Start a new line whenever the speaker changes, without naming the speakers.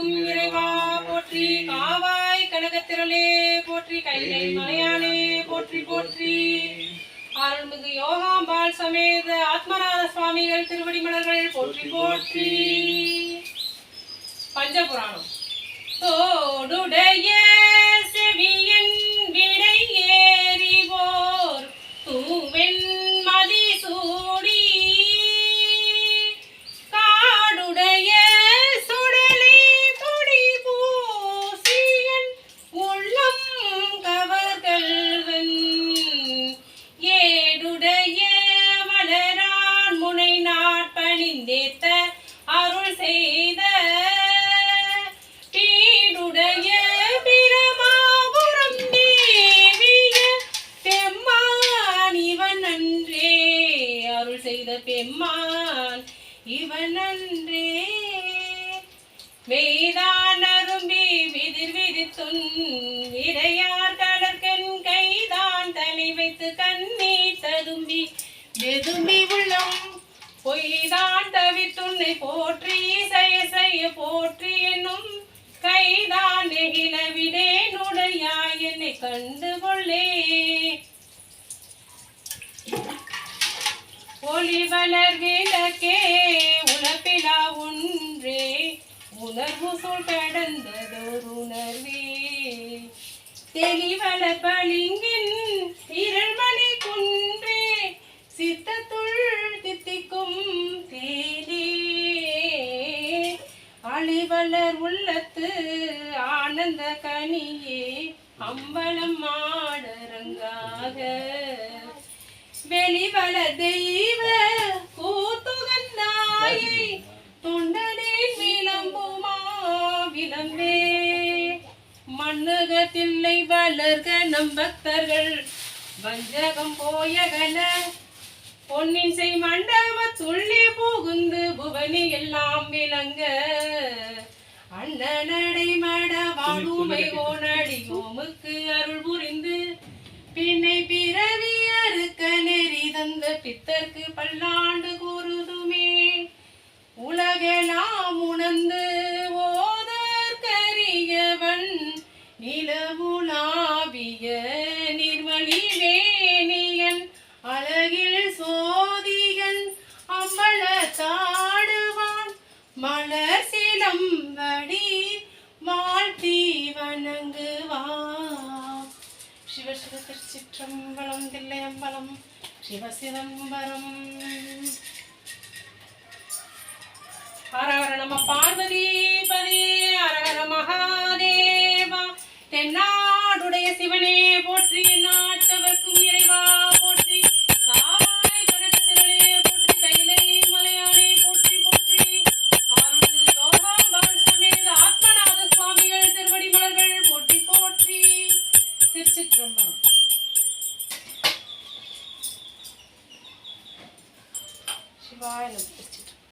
ஆட்கொணர்க்கும் இறைவா போற்றி. காவாய் கனகத்திரளே போற்றி. கைலை மலையானே போற்றி போற்றி. அருள்மிகு யோகாம்பாள் சமேத ஆத்மநாத சுவாமிகள் திருவடி மலர்கள் போற்றி போற்றி. பஞ்சபுராணம். தோடுடைய செவியன் விடை ஏறிவோர் தூவெண் மதி சூடி காடுடைய சுடலை பொடி பூசியன் உள்ளம் கவர்கள்வன் ஏடுடைய மலரான் முனை நாட்பணிந்தேத்த அருள் செய்த பெம்மான் இவன் அன்றே. மெய்தான் அரும்பி விதிர் விதித்துன் இறையார் கடற்கண் கைதான் தலை வைத்து கண்ணீர் ததும்பி வெதும்பி உள்ளம் பொய்தான் தவித்துன்னை போற்றி செய்ய செய்ய போற்றி என்னும் கைதான் நெகிழ விடேனுடையாய் என்னை கண்டுகொள்ளே. ஒளி வளர் விளக்கே உலப்பிலா ஒன்றே உணர்வு சொல் கடந்ததோர் உணர்வே தெளிவள பளிங்கின் இரள்மணி குன்றே சித்தத்துள் தித்திக்கும் தேனே அழிவளர் உள்ளத்து ஆனந்த கனியே அம்பலம் மாடரங்காக வெளிவள தெய்வ கூத்துகந்தாயை தொண்டனே விளம்புமா விளம்பே மண்ணுகத்தில்லை வளர்க நம் பக்தர்கள் வஞ்சகம் போயகல பொன்னின் செய் மண்டப துள்ளி புகுந்து புவனி எல்லாம் விளங்க அண்ணனடை மட வாழுமை ஓனடி ஓமுக்கு அருள் புரிந்து பின்னை பிறவி அறுக்க நெறி தந்த பித்தர்க்கு பல்லாண்டு கூறுதுமே உலகெல்லாம் உணர்ந்து ஓதற்கரியவன் நிலவுலாவிய நிர்மணி வேணியன் அழகில் சோதியன் அம்பல தாடுவான் மலர் சிலம்படி வாழ்த்தி வணங்குவான். சிவ சிவ திருச்சிற்றம்பலம் தில்லையம்பலம் சிவ சிதம்பரம். ஹரஹர நம பார்வதி பதே ஹரஹர மகாதேவா. தென்னாடுடைய சிவனே போற்றி. நாட்டவர்க்கும் இறைவா போற்றி. காவாய் கனகத்திரளே போற்றி. கைலை மலையானே போற்றி போற்றி. அருள்மிகு யோகாம்பாள் சமேத ஆத்மநாத சுவாமிகள் திருவடி மலர்கள் போற்றி போற்றி. திருச்சிற்றம்பலம். சிவாய நம.